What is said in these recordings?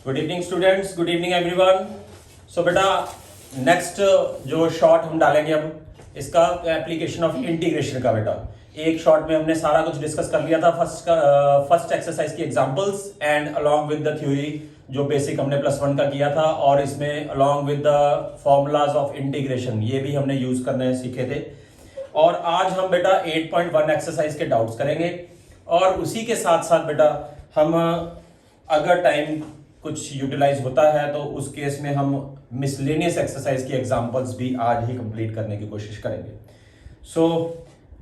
Good evening students, good evening everyone. So बेटा next जो short हम डालेंगे अब इसका एप्लीकेशन ऑफ इंटीग्रेशन का। बेटा एक शॉर्ट में हमने सारा कुछ डिस्कस कर लिया था, फर्स्ट एक्सरसाइज की examples and along with the theory जो बेसिक हमने +1 का किया था, और इसमें along with the formulas of integration ये भी हमने यूज करने सीखे थे। और आज हम बेटा 8.1 एक्सरसाइज के डाउट्स करेंगे, और उसी के साथ साथ बेटा हम अगर टाइम कुछ यूटिलाइज होता है तो उस केस में हम मिसलेनियस एक्सरसाइज की एग्जांपल्स भी आज ही कंप्लीट करने की कोशिश करेंगे। सो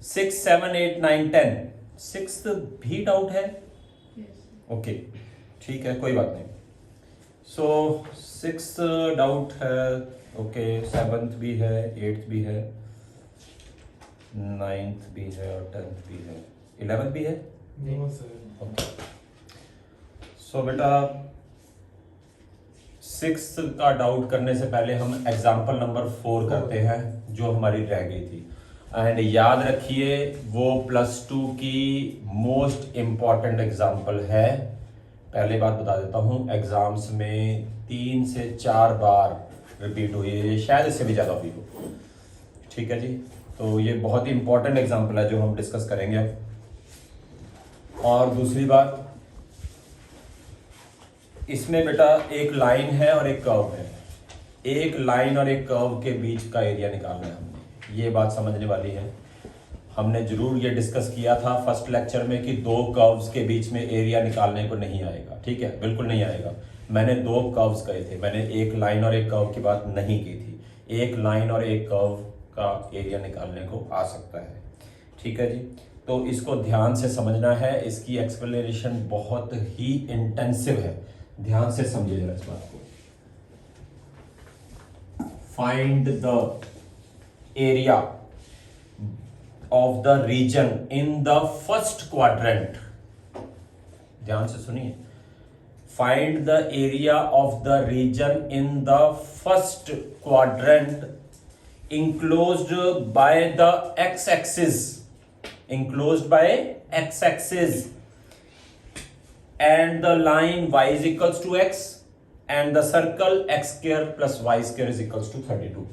6, 7, 8, 9, 10 सिक्स भी डाउट है? ओके ठीक है, कोई बात नहीं। सो 6 डाउट है, ओके 7th भी है, 8th भी है, 9th भी है और 10th भी है, 11th भी है। ओके सो बेटा 6 का डाउट करने से पहले हम एग्जाम्पल नंबर 4 करते हैं जो हमारी रह गई थी। एंड याद रखिए वो +2 की मोस्ट इम्पॉर्टेंट एग्जाम्पल है। पहले बात बता देता हूँ, एग्जाम्स में 3 से 4 बार रिपीट हुई है, शायद इससे भी ज़्यादा हुई हो। ठीक है जी, तो ये बहुत ही इंपॉर्टेंट एग्जाम्पल है जो हम डिस्कस करेंगे अब। और दूसरी बात, इसमें बेटा एक लाइन है और एक कर्व है। एक लाइन और एक कर्व के बीच का एरिया निकालना है हमने, ये बात समझने वाली है। हमने जरूर ये डिस्कस किया था फर्स्ट लेक्चर में कि 2 कर्व्स के बीच में एरिया निकालने को नहीं आएगा। ठीक है, बिल्कुल नहीं आएगा। मैंने 2 कर्व्स कहे थे, मैंने एक लाइन और एक कर्व की बात नहीं की थी। एक लाइन और एक कर्व का एरिया निकालने को आ सकता है। ठीक है जी, तो इसको ध्यान से समझना है, इसकी एक्सप्लेनेशन बहुत ही इंटेंसिव है, ध्यान से समझिए जरा इस बात को। Find the area of the region in the first quadrant. ध्यान से सुनिए, find the area of the region in the first quadrant enclosed by the x-axis, enclosed by x-axis, and the line y is equals to x, and the circle x square plus y square is equals to 32।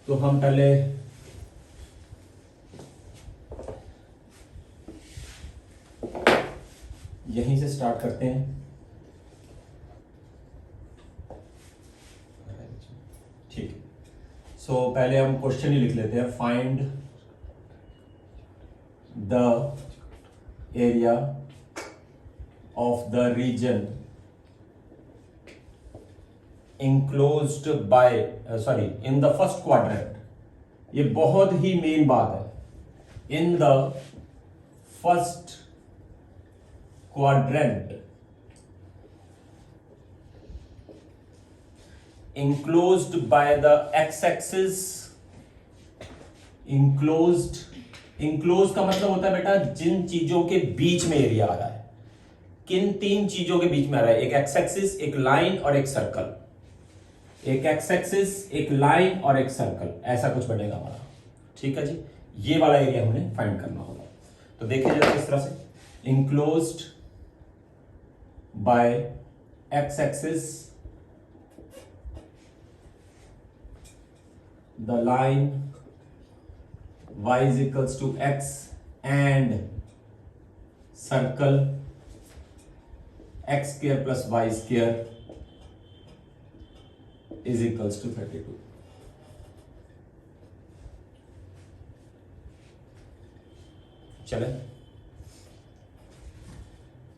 तो हम पहले यहीं से start करते हैं। ठीक है, सो पहले हम क्वेश्चन ही लिख लेते हैं। Find the area of the region enclosed by in the first quadrant। ये बहुत ही मेन बात है। इन the first quadrant enclosed by the x-axis। enclosed का मतलब होता है बेटा जिन चीजों के बीच में एरिया आ रहा है। किन 3 चीजों के बीच में आ रहा है? एक x-axis, एक लाइन और एक सर्कल। एक x-axis, एक लाइन और एक सर्कल, ऐसा कुछ बनेगा हमारा। ठीक है जी, ये वाला एरिया हमने फाइंड करना होगा। तो देखिए जरा इस तरह से, enclosed by x-axis, the line y is equals to x and circle x square plus y square is equals to 32। चले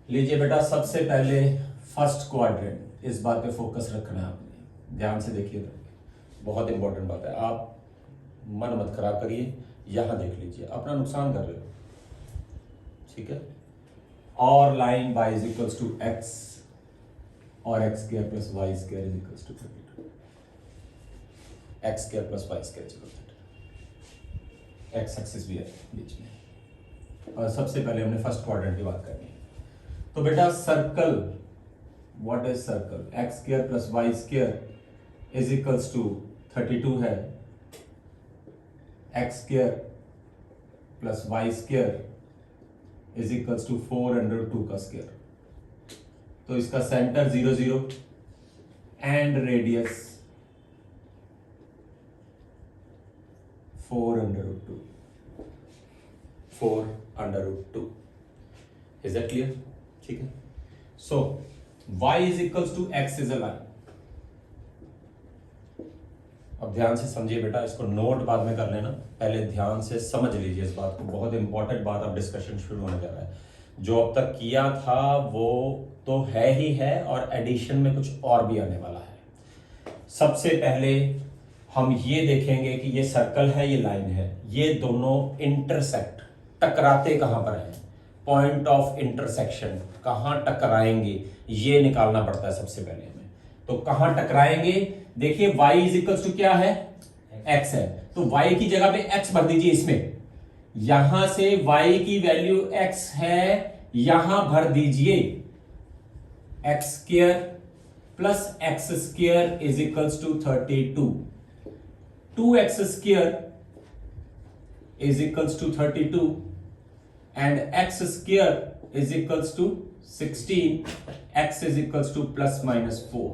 लीजिए बेटा, सबसे पहले फर्स्ट क्वाड्रेंट, इस बात पे फोकस रखना है आपने, ध्यान से देखिएगा, बहुत इंपॉर्टेंट बात है। आप मन मत खराब करिए, यहां देख लीजिए, अपना नुकसान कर रहे हो। ठीक है, और line y is equals to x और x square plus y square is equals to 32। x square plus y square is equals to x axis भी है बीच में। और सबसे पहले हमने फर्स्ट क्वाड्रेंट की बात करनी है। तो बेटा circle, what is circle? x square plus y square is equals to 32 है, x square plus y square is equals to 4 under 2 का स्क्वायर। तो इसका centre 0 0 and radius 4√2 4√2। Is that clear? ठीक है। So y is equals to x is a line. अब ध्यान से समझिए बेटा, इसको नोट बाद में कर लेना, पहले ध्यान से समझ लीजिए इस बात को, बहुत इंपॉर्टेंट बात। अब डिस्कशन शुरू होने जा रहा है। जो अब तक किया था वो तो है ही है, और एडिशन में कुछ और भी आने वाला है। सबसे पहले हम ये देखेंगे कि ये सर्कल है, ये लाइन है, ये दोनों इंटरसेक्ट, टकराते कहां पर हैं, पॉइंट ऑफ इंटरसेक्शन कहां टकराएंगे ये निकालना पड़ता है सबसे पहले हमें। तो कहां टकराएंगे, देखिए y इज इक्वल्स टू क्या है, x है, तो y की जगह पे x भर दीजिए इसमें। यहां से y की वैल्यू x है, यहां भर दीजिए x square plus x square is equals to 32। 2x square is equals to 32 and x square is equals to 16, x is equals to plus minus 4।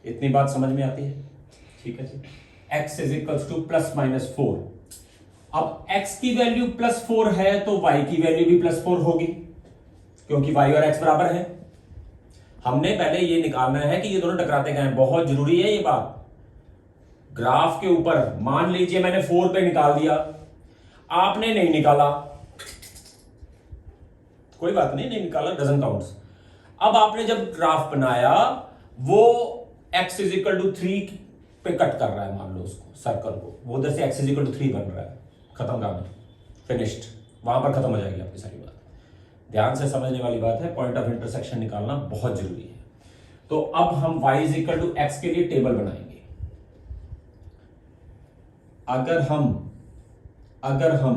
इतनी बात समझ में आती है? ठीक है जी। x is equals to plus minus 4। अब x की वैल्यू प्लस 4 है तो y की वैल्यू भी प्लस 4 होगी, क्योंकि y और x बराबर है। हमने पहले ये निकालना है कि ये दोनों टकराते कहां हैं, बहुत जरूरी है ये बात। ग्राफ के ऊपर मान लीजिए मैंने 4 पे निकाल दिया, आपने नहीं निकाला, कोई बात नहीं, नहीं निकाला, डजंट काउंट्स। अब आपने जब ग्राफ बनाया वो x इज इक्वल टू 3 पे कट कर रहा है, मान लो उसको सर्कल को, वो उधर से x इज इक्वल टू 3 बन रहा है, खत्म काम, फिनिश्ड, वहां पर खत्म हो जाएगी आपकी सारी बात। ध्यान से समझने वाली बात है, पॉइंट ऑफ इंटरसेक्शन निकालना बहुत जरूरी है। तो अब हम y is equal to x के लिए टेबल बनाएंगे। अगर हम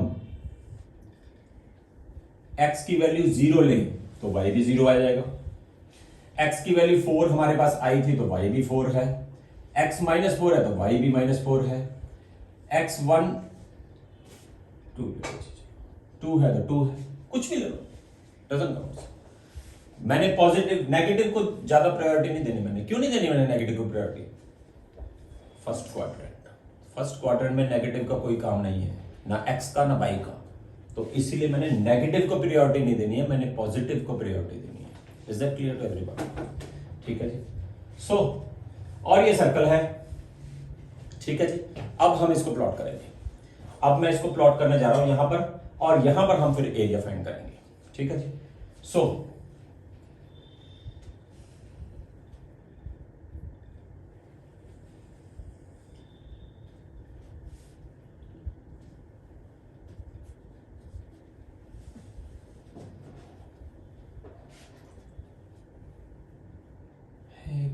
x की वैल्यू 0 लें तो y भी 0 आ जाएगा। x की वैल्यू 4 हमारे पास आई थी तो y भी 4 है, x माइनस 4 है तो y भी माइनस 4 है, x 1 2 है तो 2 है, कुछ भी ले लो, डजंट काउंट। मैंने पॉजिटिव नेगेटिव को ज्यादा प्रायोरिटी नहीं देनी। मैंने क्यों नहीं देनी, मैंने नेगेटिव को प्रायोरिटी? फर्स्ट क्वाड्रेंट में नेगेटिव का कोई काम नहीं है, ना x का ना y का, तो इसीलिए मैंने नेगेटिव को प्रायोरिटी नहीं देनी है, मैंने पॉजिटिव को प्रायोरिटी देनी है। Is that clear to everyone? ठीक है जी। सो और ये सर्कल है, ठीक है जी। अब हम इसको प्लॉट करेंगे। अब मैं इसको प्लॉट करने जा रहा हूं यहां पर, और यहां पर हम फिर एरिया फाइंड करेंगे, ठीक है जी। सो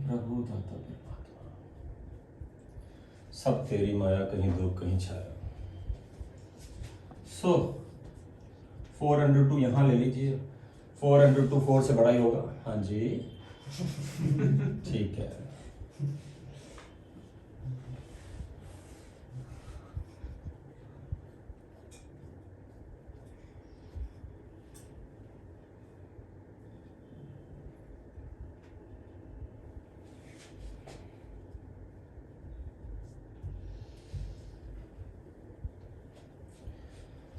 प्रभु दाता परमात्मा, सब तेरी माया, कहीं धूप कहीं छाया। सो 402 यहां ले लीजिए, 402 4 से बड़ा ही होगा। हाँ जी ठीक है।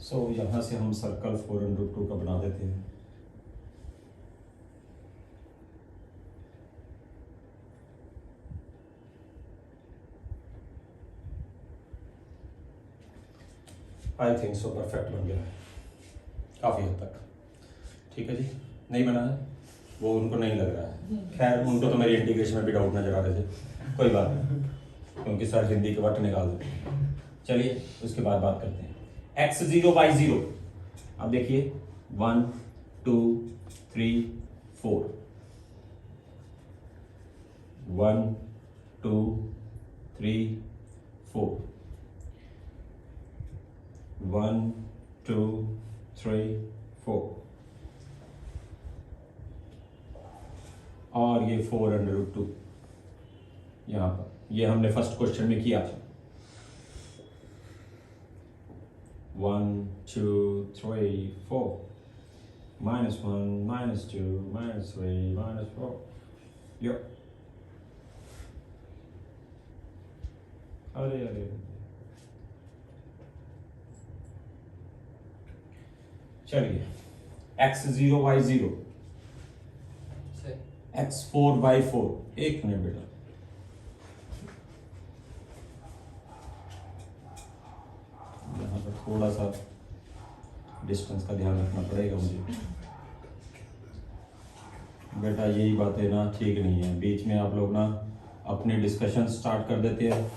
सो यहां से हम सर्कल 402 का बना देते हैं। आई थिंक सो परफेक्ट बन गया है काफी हद तक, ठीक है जी। नहीं बना है वो उनको नहीं लग रहा है, खैर उनको तो मेरी इंटीग्रेशन में भी डाउट नजर आ रहे थे, कोई बात नहीं, क्योंकि सर हिंदी के वक्त निकाल देते हैं। चलिए उसके बाद बात करते हैं। x0 y0, अब देखिए 1 2 3 4, 1 2 3 4, 1 2 3 4, और ये 4√2 यहां पर, ये हमने फर्स्ट क्वेश्चन में किया था। 1 2 3 4, -1, -2, -3, -4. यो अरे अरे चलिए x0 y0 x4 y4 एक मिनट बेटा यहाँ पर थोड़ा सा डिस्टेंस का ध्यान रखना पड़ेगा मुझे बेटा, यही बातें ना ठीक नहीं है, बीच में आप लोग ना अपनी डिस्कशन स्टार्ट कर देते हैं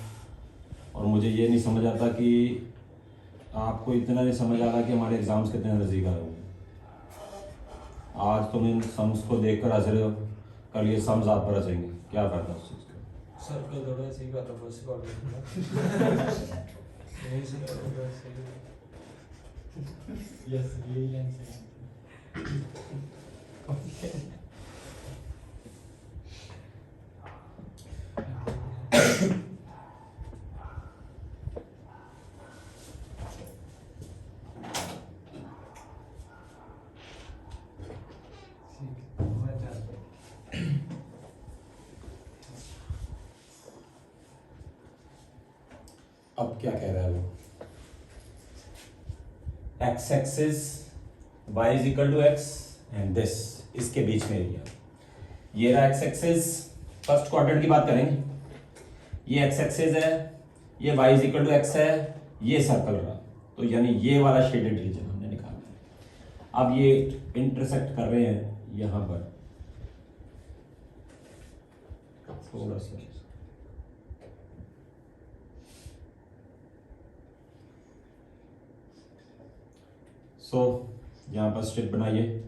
और मुझे ये नहीं समझ आता कि आपको इतना नहीं समझ आ रहा कि हमारे एग्जाम्स कितने नज़दीक आ रहे हैं। आज तुम इन सम्स को देखकर हंस रहे हो, कल ये सम्स आप पर हंसेंगे, क्या फायदा उस चीज़ का। सर को थोड़ा सही बात है, बस कॉल नहीं सर यस यही आंसर अब क्या कह रहा है वो, x axis y is equal to x and this, इसके बीच में एरिया, ये रहा x एक्सिस, फर्स्ट क्वाड्रेंट की बात करेंगे, ये x एक्सिस है, ये y is equal to x है, ये सर्कल रहा, तो यानी ये वाला शेडेड रीजन हमने निकाला है। अब ये इंटरसेक्ट कर रहे हैं यहां पर, थोड़ा सा यहां पर स्ट्रिप बनाइए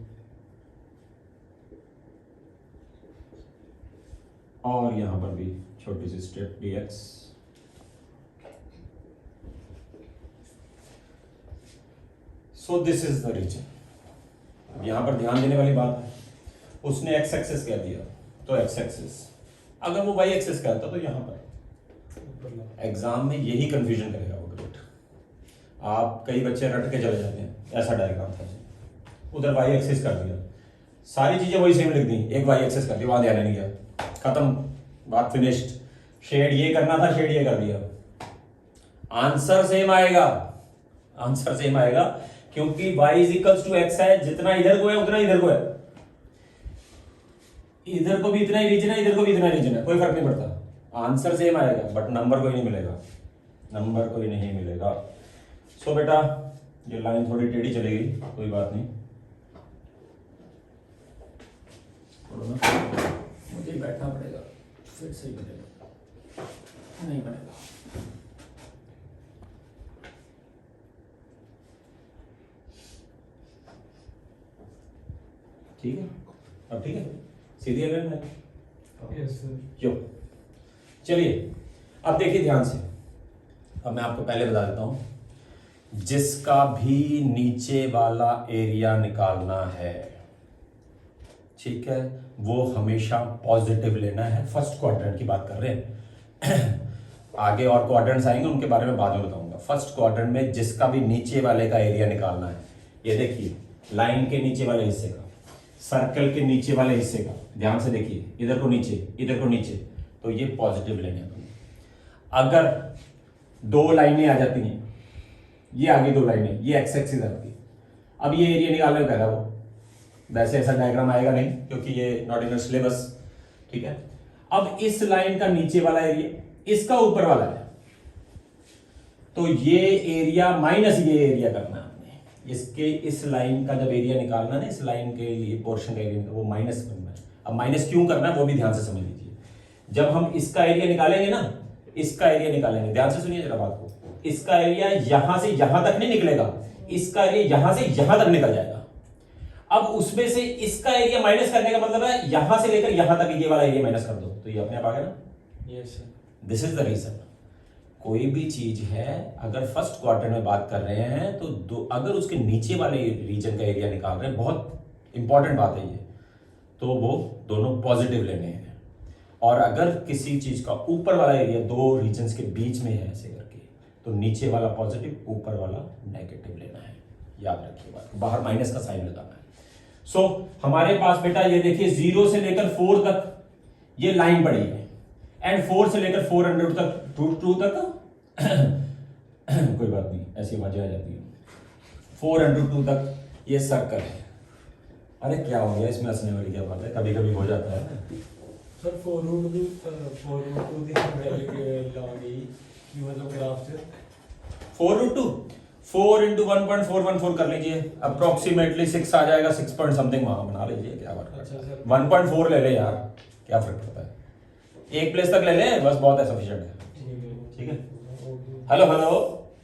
और यहां पर भी छोटी सी strip dx, this is the reason. अब यहां पर ध्यान देने वाली बात है, उसने x एक्सिस कह दिया तो x एक्सिस, अगर वो y एक्सिस कहता तो यहां पर एग्जाम में यही कंफ्यूजन करेगा वो ग्रेट। आप कई बच्चे रट के चले जाते हैं, ऐसा डायग्राम था, उधर y एक्सिस कर दिया, सारी चीजें वही सेम लिख दी, एक y एक्सिस कर दी, वहां ध्यान नहीं गया, खत्म, बात फिनिश्ड। शेड ये करना था, शेड ये कर दिया, आंसर सेम आएगा, आंसर सेम आएगा, क्योंकि y is equals to x है, जितना इधर को है उतना इधर को है, इधर को भी इतना ही रीजन है, इधर को भी इतना रीजन है, कोई फर्क नहीं पड़ता, आंसर सेम आएगा, बट नंबर कोई नहीं मिलेगा, नंबर कोई नहीं मिलेगा। सो बेटा ये लाइन थोड़ी टेढ़ी चलेगी, कोई बात नहीं, मुझे बैठना पड़ेगा, फिर सही बनेगा, नहीं बनेगा। ठीक है, अब ठीक है, सीधी लाइन है। Yes sir. क्यों, चलिए अब देखिए ध्यान से, अब मैं आपको पहले बता देता हूं, जिसका भी नीचे वाला एरिया निकालना है, ठीक है, वो हमेशा पॉजिटिव लेना है। फर्स्ट क्वाड्रेंट की बात कर रहे हैं, आगे और क्वाड्रेंट्स आएंगे, उनके बारे में बाद में बताऊंगा। फर्स्ट क्वाड्रेंट में जिसका भी नीचे वाले का एरिया निकालना है, ये देखिए लाइन के नीचे वाले हिस्से का, सर्कल के नीचे वाले हिस्से का, ध्यान से देखिए, इधर को नीचे, इधर को नीचे, तो ये पॉजिटिव लेने हैं। अगर दो लाइनें आ जाती हैं, ये आगे दो लाइनें, ये एक्स एक्सिस आती, अब ये एरिया निकालने को कह रहा है वो, वैसे ऐसा डायग्राम आएगा नहीं क्योंकि ये नॉट इन सिलेबस, ठीक है। अब इस लाइन का नीचे वाला एरिया इसका ऊपर वाला है, तो ये एरिया माइनस ये एरिया करना है हमने, इसके इस लाइन का जब एरिया निकालना है, इस लाइन के लिए पोर्शन का एरिया वो माइनस करना है। अब माइनस क्यों करना है वो भी ध्यान से समझ लीजिए, जब हम इसका एरिया निकालेंगे ना, इसका एरिया निकालेंगे, ध्यान से सुनिए जरा बात को, इसका एरिया यहां से यहां तक नहीं निकलेगा, इसका एरिया यहां से यहां तक निकल जाएगा। अब उसमें से इसका एरिया माइनस करने का मतलब है यहां से लेकर यहां तक ये वाला एरिया माइनस कर दो, तो ये अपने आप आ गया ना। Yes sir. This is the region, कोई भी चीज है अगर फर्स्ट क्वार्टर में बात कर रहे हैं तो अगर उसके नीचे वाले रीजन का एरिया निकाल रहे हैं, बहुत इंपॉर्टेंट बात है ये, तो वो दोनों पॉजिटिव लेने हैं। और अगर किसी चीज का ऊपर वाला एरिया दो रीजन्स के बीच में है ऐसे करके, तो नीचे वाला पॉजिटिव, ऊपर वाला नेगेटिव लेना है, याद रखिए बात, बाहर माइनस का साइन लगाना है। सो हमारे पास बेटा ये देखिए 0 से लेकर 4 तक ये लाइन पड़ी है एंड 4 से लेकर 400 तक √2 तक कोई बात नहीं, ऐसी आवाजें आ जाती है। 402 तक ये सर्कल है। अरे क्या हो गया इसमें, हंसने वाली क्या बात है, कभी कभी हो जाता है। सर 4√2 ਦੀ वैल्यू ला गई कि मतलब ग्राफ से 4√2 4 इंटू 1.414 कर लीजिए, अप्रोक्सीमेटली 6 आ जाएगा, 6 पॉइंट समथिंग वहां बना लीजिए, क्या बात अच्छा है। सर 1.4 ले ले यार, क्या फर्क पड़ता है, एक प्लेस तक ले ले बस, बहुत है, सफिशिएंट है। ठीक है, हेलो हेलो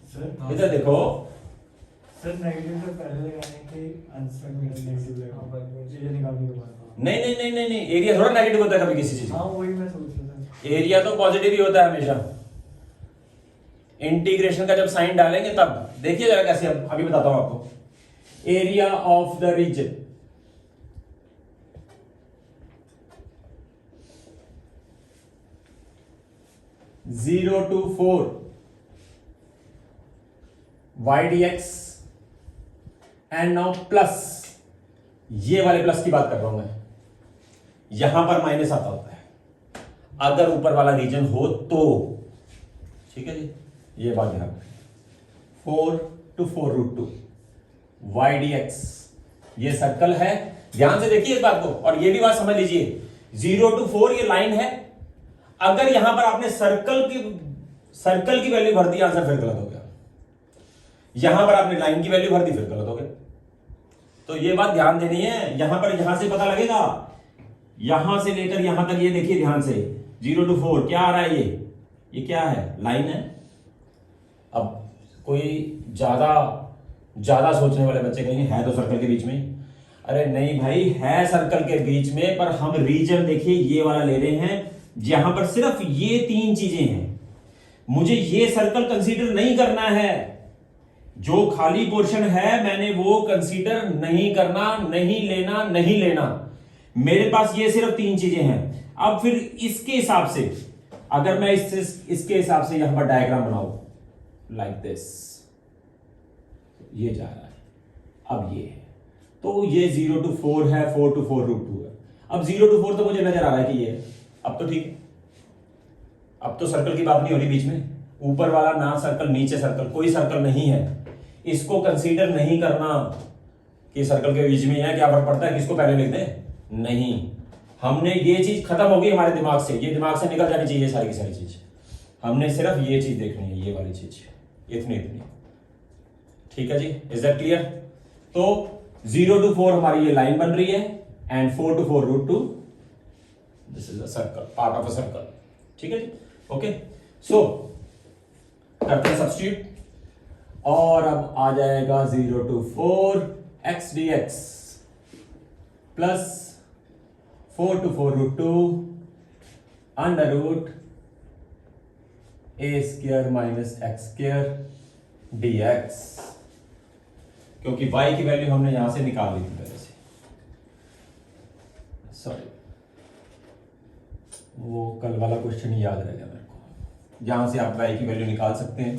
सर इधर देखो, सर नेगेटिव तो पहले लगाने के आंसर में नेगेटिव लगा चीजें निकालने के बाद नहीं नहीं नहीं नहीं नहीं, एरिया थोड़ा नेगेटिव होता है कभी किसी चीज हाँ का, वही मैं सोच रहा था। एरिया तो पॉजिटिव ही होता है हमेशा। इंटीग्रेशन का जब साइन डालेंगे तब देखिए जरा कैसे, अब अभी बताता हूं आपको। Area of the region, zero to 4 Y D X and now plus, ये वाले प्लस की बात कर रहा हूं मैं, यहां पर माइनस आता होता है अगर ऊपर वाला रीजन हो तो। ठीक है जी, ये बात ध्यान रखें। 4 to 4√2 वाई डी एक्स, ये सर्कल है, ध्यान से देखिए इस बात को, और ये भी बात समझ लीजिए, 0 to 4 ये लाइन है, अगर यहां पर आपने सर्कल की वैल्यू भर दी, आंसर फिर गलत हो गया। यहां पर आपने लाइन की वैल्यू भर दी, फिर गलत हो गया। तो ये बात ध्यान देनी है, यहां पर यहां से पता लगेगा, यहां से लेकर यहां तक, ये देखिए ध्यान से, 0 to 4 क्या आ रहा है, ये क्या है, लाइन है। अब कोई ज्यादा सोचने वाले बच्चे कहेंगे है तो सर्कल के बीच में ही। अरे नहीं भाई, है सर्कल के बीच में, पर हम रीजन देखिए ये वाला ले रहे हैं जहां पर सिर्फ ये 3 चीजें हैं। मुझे ये सर्कल कंसीडर नहीं करना है, जो खाली पोर्शन है मैंने वो कंसीडर नहीं करना, नहीं लेना, नहीं लेना। मेरे पास ये सिर्फ 3 चीजें हैं। अब फिर इसके हिसाब से अगर मैं इसके हिसाब से यहां पर डायग्राम बनाऊं लाइक दिस, ये जा रहा है, अब ये है, तो ये 0 to 4 है, 4 to 4√2 है। अब 0 to 4 तो मुझे नजर आ रहा है कि ये है, अब तो ठीक है, अब तो सर्कल की बात नहीं हो रही बीच में, ऊपर वाला ना सर्कल नीचे सर्कल, कोई सर्कल नहीं है, इसको कंसीडर नहीं करना कि सर्कल के बीच में है, क्या फर्क पड़ता है, किसको पहले लिख दें, नहीं। हमने ये चीज खत्म हो गई हमारे दिमाग से, ये दिमाग से निकल जानी चाहिए सारी की सारी चीज। हमने सिर्फ ये चीज देखनी है, ये वाली चीज, इतनी। ठीक है जी, इज दैट क्लियर? तो 0 to 4 हमारी ये लाइन बन रही है, and 4 to 4√2 this is a circle, part of a circle. ठीक है जी, ओके। सो करते हैं सब्स्टिट्यूट, और अब आ जाएगा 0 to 4 x dx plus 4 to 4√2 under root a square minus x square dx, क्योंकि y की वैल्यू हमने यहां से निकाल ली थी पहले से, सॉरी वो कल वाला क्वेश्चन याद रह गया मेरे को, जहां से आप y की वैल्यू निकाल सकते हैं।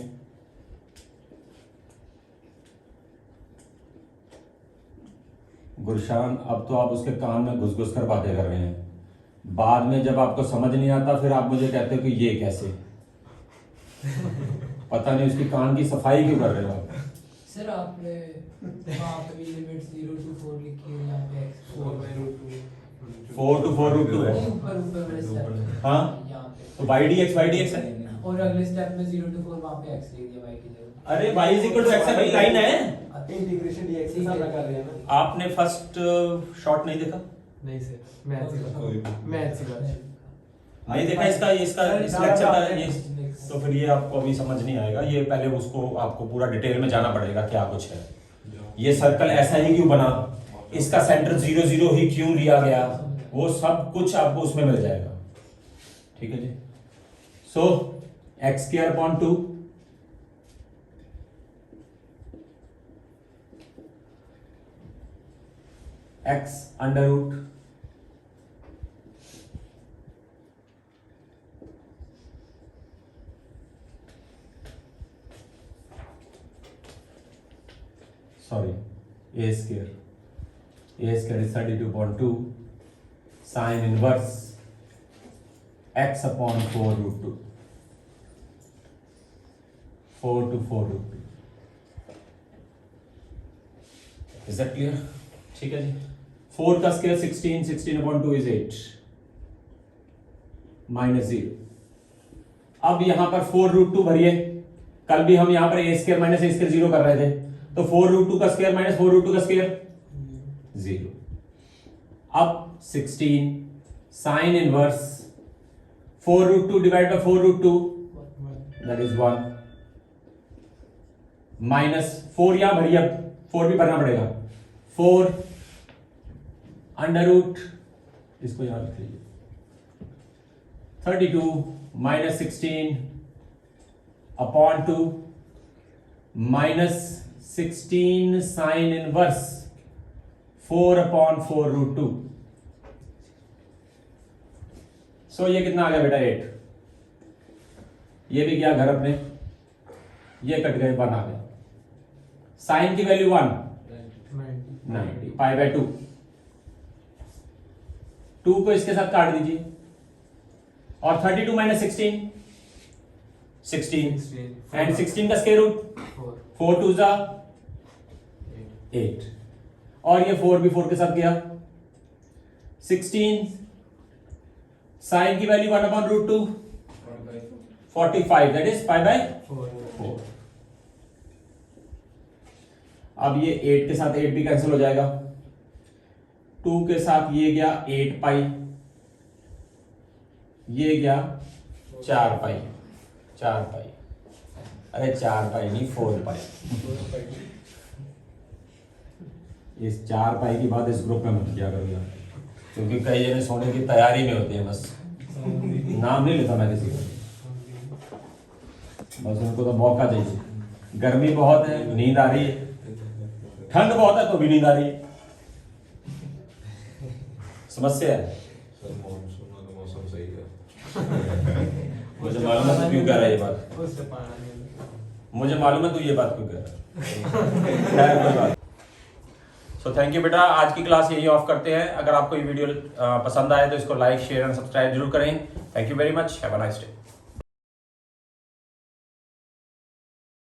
गुरशान, अब तो आप उसके कान में घुस घुस कर बातें कर रहे हैं, बाद में जब आपको समझ नहीं आता फिर आप मुझे कहते हो कि ये कैसे, पता नहीं उसकी कान की सफाई क्यों कर रहे हो आप। सर आपने वहाँ पे भी लिमिट 0 to 4 लिखी है, यहाँ पे x 4 to 4√2 है, ऊपर वाले स्टेप हाँ यहाँ पे, तो y dx है, और अगले स्टेप में 0 to 4 वहाँ पे x लिख दिया y की जगह। अरे y is equal to x है भाई, लाइन है। इंटीग्रेशन डीएक्स के साथ कर रहे हैं ना। आपने फर्स्ट शॉट नहीं देखा, नहीं सर, मैथ सिखा नहीं देखा इसका इस लेक्चर का ये, तो फिर ये आपको अभी समझ नहीं आएगा, ये पहले उसको आपको पूरा डिटेल में जाना पड़ेगा क्या कुछ है, ये सर्कल ऐसा ही क्यों बना, इसका सेंटर 0 0 ही क्यों लिया गया, वो सब कुछ आपको उसमें मिल जाएगा। ठीक है जी, so x square upon 2 x under root sorry a square A square is 32.2 sine inverse x upon 4√2 4 to 4√2। Is that clear? ठीक है जी। 4 का स्क्वायर 16, 16/2 इज 8 -0। अब यहां पर 4√2 भरिए। कल भी हम यहां पर a square minus a square 0 कर रहे थे, तो 4√2 का स्क्वायर माइनस 4√2 का स्क्वायर 0। अब 16 sine inverse 4√2 divide by 4√2 that is 1 minus 4 यहां भरिए, अब 4 भी भरना पड़ेगा। 4 अंडर रूट, इसको याद रख लीजिए, 32 minus 16 upon 2 minus 16 sine inverse 4/4√2। सो ये कितना आ गया बेटा? 8। ये भी गया घर अपने, ये कट गए, 1 आ गया। साइन की वैल्यू 1 90 π/2। 2 को इसके साथ काट दीजिए, और 32 माइनस 16 एंड 16 का स्क्वायर रूट 4 2 जा 8, और ये 4 भी 4 के साथ गया। 16 साइन की वैल्यू 1/√2 45 दैट इज π/4। अब ये 8 के साथ 8 भी कैंसिल हो जाएगा। 2 के साथ ये गया 8 पाई, ये गया 4 पाई, 4 पाई, अरे 4 पाई नहीं 4 पाई। इस 4 पाई की बात इस ग्रुप में मत किया करो यार, क्योंकि कई जने सोने की तैयारी में होते हैं, बस नाम नहीं लेता मैं किसी का, बस उनको तो मौका चाहिए। गर्मी बहुत है, नींद आ रही है, ठंड बहुत है तो भी नींद आ रही है, समस्या है। मुझे मालूम है तू क्यों कह रहा है ये बात, मुझे मालूम है तू ये बात क्यों कह रहा है। कोई बात। सो थैंक यू बेटा, आज की क्लास यही ऑफ करते हैं। अगर आपको ये वीडियो पसंद आए तो इसको लाइक शेयर एंड सब्सक्राइब जरूर करें। Thank you very much, have a nice day.